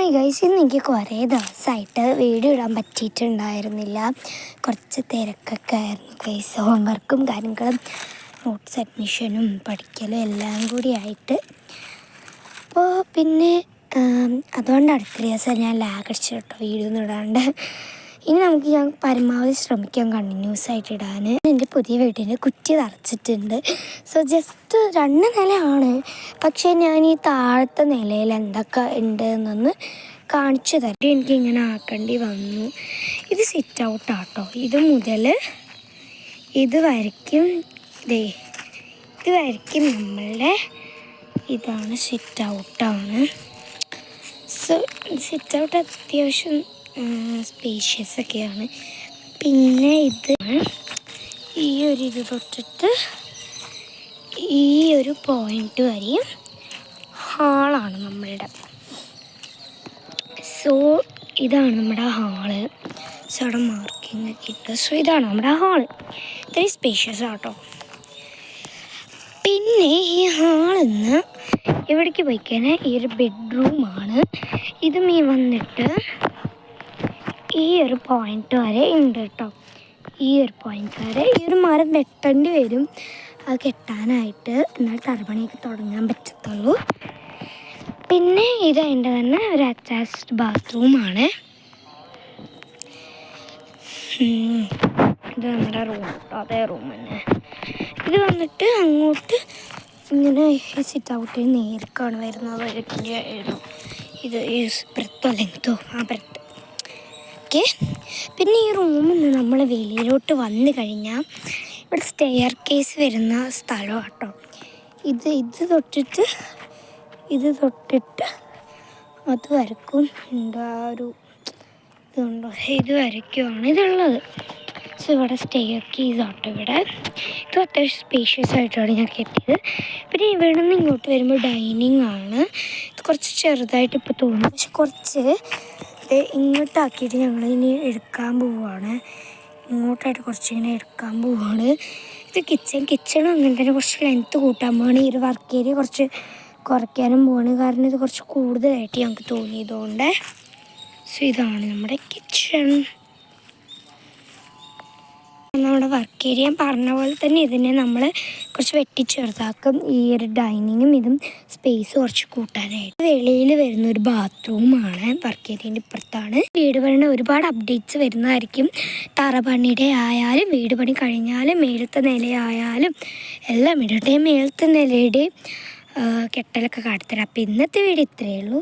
Hi guys, ഇന്ന് എനിക്ക് കുറേ ദിവസമായിട്ട് വീഡിയോ ഇടാൻ പറ്റിയിട്ടുണ്ടായിരുന്നില്ല. കുറച്ച് തിരക്കൊക്കെ ആയിരുന്നു ഗൈസ്. ഹോംവർക്കും കാര്യങ്ങളും നോട്ട്സ് അഡ്മിഷനും പഠിക്കലും എല്ലാം കൂടി ആയിട്ട്. അപ്പോൾ പിന്നെ അതുകൊണ്ടാണ് ഇത്ര ദിവസം ഞാൻ ലാഗ് അടിച്ചു കേട്ടോ വീഡിയോ ഒന്നും ഇടാണ്ട്. ഇനി ഞാൻ പരമാവധി ശ്രമിക്കാം കണ്ടിന്യൂസ് ആയിട്ട് ഇടാൻ. എൻ്റെ പുതിയ വീടിൻ്റെ കുറ്റി തറച്ചിട്ടുണ്ട്. സോ ജസ്റ്റ് 2 നിലയാണ്, പക്ഷേ ഞാൻ ഈ താഴത്തെ നിലയിൽ എന്തൊക്കെ ഉണ്ട് എന്നൊന്ന് കാണിച്ചു തരാം. എനിക്കിങ്ങനെ ആക്കേണ്ടി വന്നു. ഇത് സിറ്റ് ഔട്ടാട്ടോ. ഇത് മുതൽ ഇത് വരയ്ക്കും ഇത് വരയ്ക്കും നമ്മളുടെ ഇതാണ് സിറ്റ് ഔട്ടാണ്. സോ സിറ്റ് ഔട്ട് അത്യാവശ്യം സ്പേഷ്യസ് ഒക്കെയാണ്. പിന്നെ ഇത് ഈ ഒരു ഇത് തൊട്ടിട്ട് ഈ ഒരു പോയിന്റ് വരെയും ഹാളാണ് നമ്മളുടെ. സോ ഇതാണ് നമ്മുടെ ഹാള്. സോ അവിടെ മാർക്കിങ് ഒക്കെ ഇട്ട്. സോ ഇതാണ് നമ്മുടെ ഹാള്. ഇത്രയും സ്പേഷ്യസ് ആട്ടോ. പിന്നെ ഈ ഹാളിൽ നിന്ന് എവിടേക്ക് പോയിക്കഴിഞ്ഞാൽ ഈ ഒരു ബെഡ്റൂമാണ്. ഇതും ഈ വന്നിട്ട് ഈ ഒരു പോയിന്റ് വരെ ഉണ്ട് കേട്ടോ. ഈ ഒരു പോയിന്റ് വരെ ഈ ഒരു മരം വെട്ടേണ്ടി വരും അത് കെട്ടാനായിട്ട്, എന്നാൽ തറപണിയൊക്കെ തുടങ്ങാൻ പറ്റത്തുള്ളൂ. പിന്നെ ഇത് അതിൻ്റെ തന്നെ ഒരു അറ്റാച്ച്ഡ് ബാത്റൂമാണ്. ഇത് നമ്മുടെ റൂം കേട്ടോ, അതേ റൂം തന്നെ. ഇത് വന്നിട്ട് അങ്ങോട്ട് ഇങ്ങനെ സിറ്റ് ഔട്ടിൽ നേരിക്കാണ് വരുന്നത്. ഇത് ഈ ബ്രെത്തോ ലെങ്തോ ബ്രെത്ത്. ഓക്കെ. പിന്നെ ഈ റൂമിൽ നിന്ന് നമ്മൾ വെളിയിലോട്ട് വന്നു കഴിഞ്ഞാൽ ഇവിടെ സ്റ്റെയർ കേസ് വരുന്ന സ്ഥലം കേട്ടോ. ഇത് തൊട്ടിട്ട് അത് വരക്കും ഉണ്ട്. ആ ഒരു ഇതുണ്ടോ, ഇത് വരയ്ക്കുവാണ് ഇതുള്ളത്. സോ ഇവിടെ സ്റ്റെയർ കേസ് ആട്ടോ. ഇവിടെ ഇത് അത്യാവശ്യം സ്പേഷ്യസ് ആയിട്ടാണ് ഞാൻ കെട്ടിയത്. പിന്നെ ഇവിടെ നിന്ന് ഇങ്ങോട്ട് വരുമ്പോൾ ഡൈനിങ് ആണ്. ഇത് കുറച്ച് ചെറുതായിട്ട് ഇപ്പോൾ തോന്നും, പക്ഷെ കുറച്ച് ഇങ്ങോട്ടാക്കിയിട്ട് ഞങ്ങളിനി എടുക്കാൻ പോവുകയാണ്. ഇങ്ങോട്ടായിട്ട് കുറച്ചിങ്ങനെ എടുക്കാൻ പോവുകയാണ്. ഇത് കിച്ചണും അങ്ങനെ തന്നെ കുറച്ച് ലെങ്ത്ത് കൂട്ടാൻ പോവാണ്. ഈ ഒരു വർക്ക് ഏരിയ കുറച്ച് കുറയ്ക്കാനും പോവാണ്, കാരണം ഇത് കുറച്ച് കൂടുതലായിട്ട് ഞങ്ങൾക്ക് തോന്നിയതുകൊണ്ട്. സോ ഇതാണ് നമ്മുടെ കിച്ചൺ. നമ്മുടെ വർക്ക് ഏരിയ പറഞ്ഞ പോലെ തന്നെ ഇതിനെ നമ്മൾ കുറച്ച് വെട്ടിച്ചെറുതാക്കും. ഈ ഒരു ഡൈനിങ്ങും ഇതും സ്പേസ് കുറച്ച് കൂട്ടാനായിട്ട്. വെളിയിൽ വരുന്ന ഒരു ബാത്റൂമാണ്, വർക്ക് ഏരിയൻ്റെ ഇപ്പുറത്താണ്. വീട് പണിയുടെ ഒരുപാട് അപ്ഡേറ്റ്സ് വരുന്നതായിരിക്കും. തറപണിയുടെ ആയാലും വീട് പണി കഴിഞ്ഞാലും മേലത്തെ നിലയായാലും എല്ലാം ഇടട്ടെ. മേലത്തെ നിലയുടെ കെട്ടലൊക്കെ കാട്ടിത്തരാം. അപ്പോൾ ഇന്നത്തെ വീഡിയോ ഇത്രയേ ഉള്ളൂ.